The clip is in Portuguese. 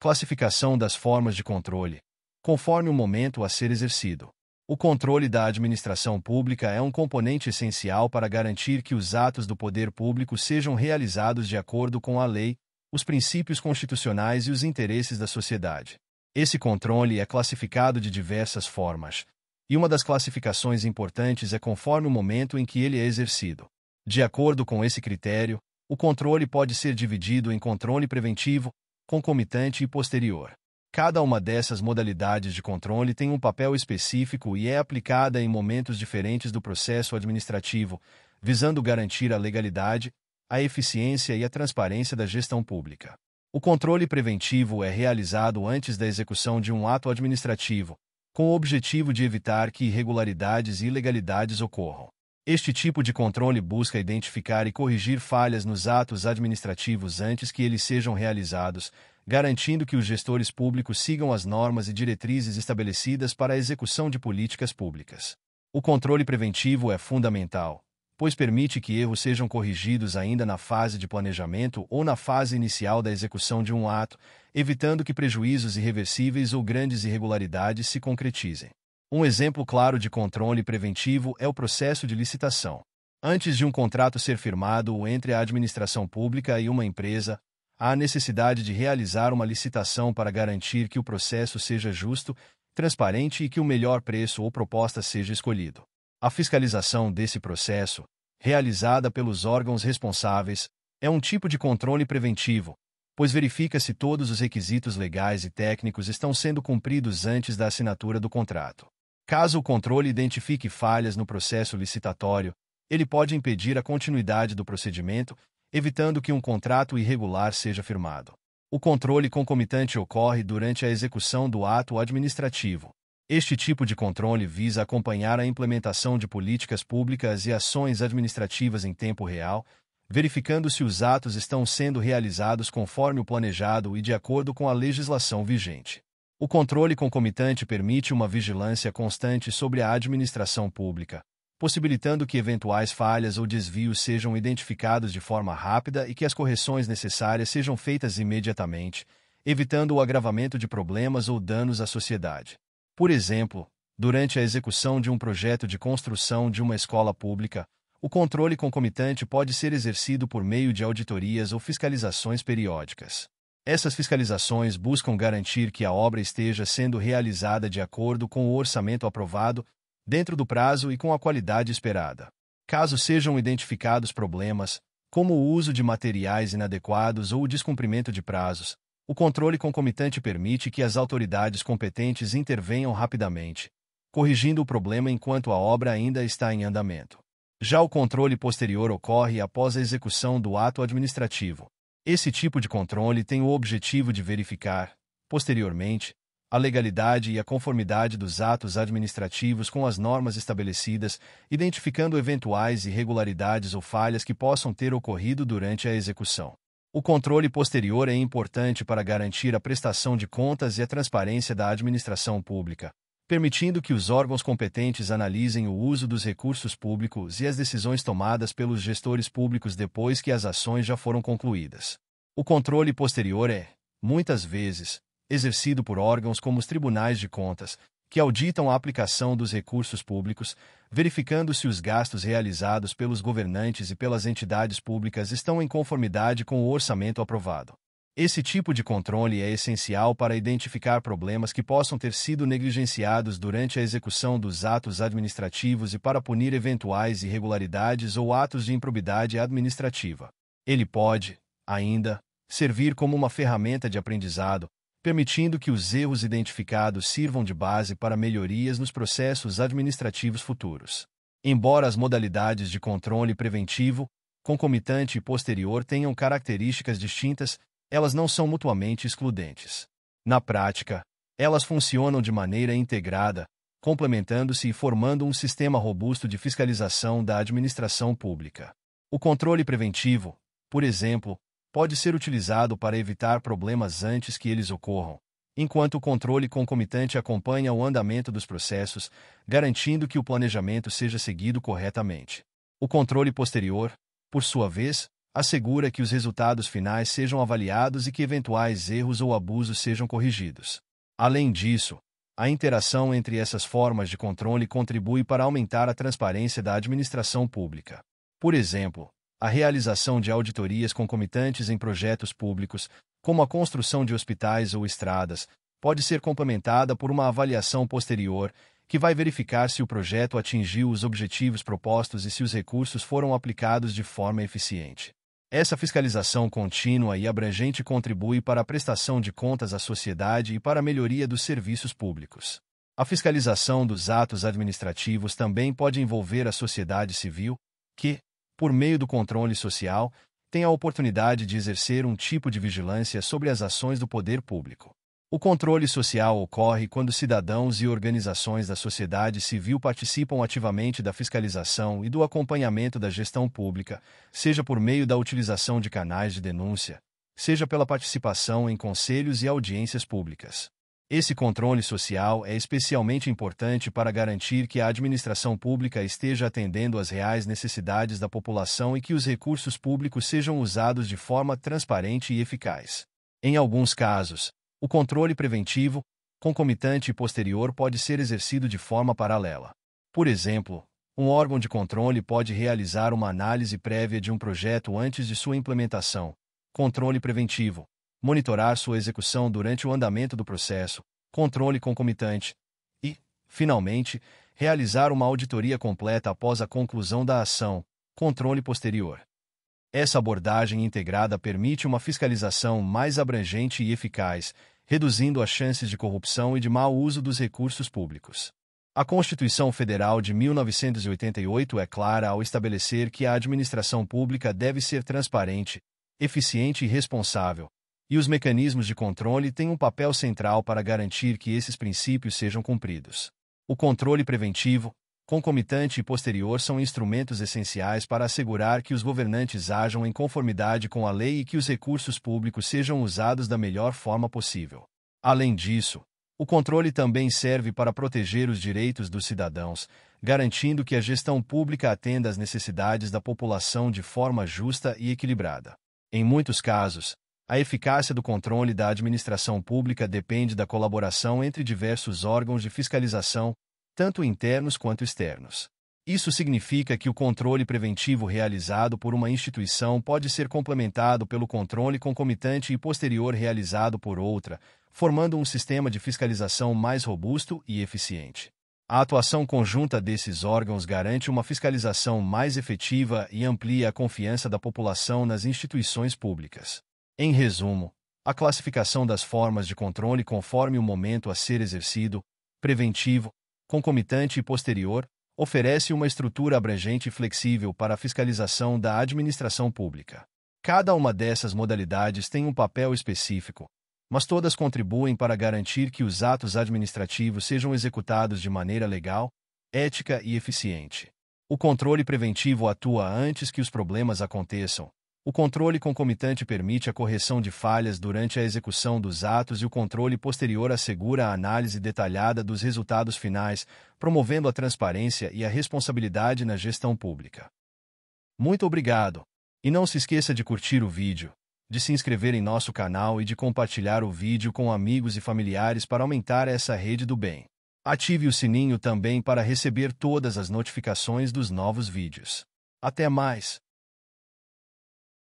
Classificação das formas de controle, conforme o momento a ser exercido. O controle da administração pública é um componente essencial para garantir que os atos do poder público sejam realizados de acordo com a lei, os princípios constitucionais e os interesses da sociedade. Esse controle é classificado de diversas formas, e uma das classificações importantes é conforme o momento em que ele é exercido. De acordo com esse critério, o controle pode ser dividido em controle preventivo, concomitante e posterior. Cada uma dessas modalidades de controle tem um papel específico e é aplicada em momentos diferentes do processo administrativo, visando garantir a legalidade, a eficiência e a transparência da gestão pública. O controle preventivo é realizado antes da execução de um ato administrativo, com o objetivo de evitar que irregularidades e ilegalidades ocorram. Este tipo de controle busca identificar e corrigir falhas nos atos administrativos antes que eles sejam realizados, garantindo que os gestores públicos sigam as normas e diretrizes estabelecidas para a execução de políticas públicas. O controle preventivo é fundamental, pois permite que erros sejam corrigidos ainda na fase de planejamento ou na fase inicial da execução de um ato, evitando que prejuízos irreversíveis ou grandes irregularidades se concretizem. Um exemplo claro de controle preventivo é o processo de licitação. Antes de um contrato ser firmado entre a administração pública e uma empresa, há a necessidade de realizar uma licitação para garantir que o processo seja justo, transparente e que o melhor preço ou proposta seja escolhido. A fiscalização desse processo, realizada pelos órgãos responsáveis, é um tipo de controle preventivo, pois verifica se todos os requisitos legais e técnicos estão sendo cumpridos antes da assinatura do contrato. Caso o controle identifique falhas no processo licitatório, ele pode impedir a continuidade do procedimento, evitando que um contrato irregular seja firmado. O controle concomitante ocorre durante a execução do ato administrativo. Este tipo de controle visa acompanhar a implementação de políticas públicas e ações administrativas em tempo real, verificando se os atos estão sendo realizados conforme o planejado e de acordo com a legislação vigente. O controle concomitante permite uma vigilância constante sobre a administração pública, possibilitando que eventuais falhas ou desvios sejam identificados de forma rápida e que as correções necessárias sejam feitas imediatamente, evitando o agravamento de problemas ou danos à sociedade. Por exemplo, durante a execução de um projeto de construção de uma escola pública, o controle concomitante pode ser exercido por meio de auditorias ou fiscalizações periódicas. Essas fiscalizações buscam garantir que a obra esteja sendo realizada de acordo com o orçamento aprovado, dentro do prazo e com a qualidade esperada. Caso sejam identificados problemas, como o uso de materiais inadequados ou o descumprimento de prazos, o controle concomitante permite que as autoridades competentes intervenham rapidamente, corrigindo o problema enquanto a obra ainda está em andamento. Já o controle posterior ocorre após a execução do ato administrativo. Esse tipo de controle tem o objetivo de verificar, posteriormente, a legalidade e a conformidade dos atos administrativos com as normas estabelecidas, identificando eventuais irregularidades ou falhas que possam ter ocorrido durante a execução. O controle posterior é importante para garantir a prestação de contas e a transparência da administração pública, permitindo que os órgãos competentes analisem o uso dos recursos públicos e as decisões tomadas pelos gestores públicos depois que as ações já foram concluídas. O controle posterior é, muitas vezes, exercido por órgãos como os tribunais de contas, que auditam a aplicação dos recursos públicos, verificando se os gastos realizados pelos governantes e pelas entidades públicas estão em conformidade com o orçamento aprovado. Esse tipo de controle é essencial para identificar problemas que possam ter sido negligenciados durante a execução dos atos administrativos e para punir eventuais irregularidades ou atos de improbidade administrativa. Ele pode, ainda, servir como uma ferramenta de aprendizado, permitindo que os erros identificados sirvam de base para melhorias nos processos administrativos futuros. Embora as modalidades de controle preventivo, concomitante e posterior tenham características distintas, elas não são mutuamente excludentes. Na prática, elas funcionam de maneira integrada, complementando-se e formando um sistema robusto de fiscalização da administração pública. O controle preventivo, por exemplo, pode ser utilizado para evitar problemas antes que eles ocorram, enquanto o controle concomitante acompanha o andamento dos processos, garantindo que o planejamento seja seguido corretamente. O controle posterior, por sua vez, assegura que os resultados finais sejam avaliados e que eventuais erros ou abusos sejam corrigidos. Além disso, a interação entre essas formas de controle contribui para aumentar a transparência da administração pública. Por exemplo, a realização de auditorias concomitantes em projetos públicos, como a construção de hospitais ou estradas, pode ser complementada por uma avaliação posterior, que vai verificar se o projeto atingiu os objetivos propostos e se os recursos foram aplicados de forma eficiente. Essa fiscalização contínua e abrangente contribui para a prestação de contas à sociedade e para a melhoria dos serviços públicos. A fiscalização dos atos administrativos também pode envolver a sociedade civil, que, por meio do controle social, tem a oportunidade de exercer um tipo de vigilância sobre as ações do poder público. O controle social ocorre quando cidadãos e organizações da sociedade civil participam ativamente da fiscalização e do acompanhamento da gestão pública, seja por meio da utilização de canais de denúncia, seja pela participação em conselhos e audiências públicas. Esse controle social é especialmente importante para garantir que a administração pública esteja atendendo às reais necessidades da população e que os recursos públicos sejam usados de forma transparente e eficaz. Em alguns casos, o controle preventivo, concomitante e posterior pode ser exercido de forma paralela. Por exemplo, um órgão de controle pode realizar uma análise prévia de um projeto antes de sua implementação, controle preventivo, monitorar sua execução durante o andamento do processo, controle concomitante, e, finalmente, realizar uma auditoria completa após a conclusão da ação, controle posterior. Essa abordagem integrada permite uma fiscalização mais abrangente e eficaz, reduzindo as chances de corrupção e de mau uso dos recursos públicos. A Constituição Federal de 1988 é clara ao estabelecer que a administração pública deve ser transparente, eficiente e responsável, e os mecanismos de controle têm um papel central para garantir que esses princípios sejam cumpridos. O controle preventivo, concomitante e posterior são instrumentos essenciais para assegurar que os governantes ajam em conformidade com a lei e que os recursos públicos sejam usados da melhor forma possível. Além disso, o controle também serve para proteger os direitos dos cidadãos, garantindo que a gestão pública atenda às necessidades da população de forma justa e equilibrada. Em muitos casos, a eficácia do controle da administração pública depende da colaboração entre diversos órgãos de fiscalização, tanto internos quanto externos. Isso significa que o controle preventivo realizado por uma instituição pode ser complementado pelo controle concomitante e posterior realizado por outra, formando um sistema de fiscalização mais robusto e eficiente. A atuação conjunta desses órgãos garante uma fiscalização mais efetiva e amplia a confiança da população nas instituições públicas. Em resumo, a classificação das formas de controle conforme o momento a ser exercido, preventivo, concomitante e posterior, oferece uma estrutura abrangente e flexível para a fiscalização da administração pública. Cada uma dessas modalidades tem um papel específico, mas todas contribuem para garantir que os atos administrativos sejam executados de maneira legal, ética e eficiente. O controle preventivo atua antes que os problemas aconteçam. O controle concomitante permite a correção de falhas durante a execução dos atos e o controle posterior assegura a análise detalhada dos resultados finais, promovendo a transparência e a responsabilidade na gestão pública. Muito obrigado! E não se esqueça de curtir o vídeo, de se inscrever em nosso canal e de compartilhar o vídeo com amigos e familiares para aumentar essa rede do bem. Ative o sininho também para receber todas as notificações dos novos vídeos. Até mais!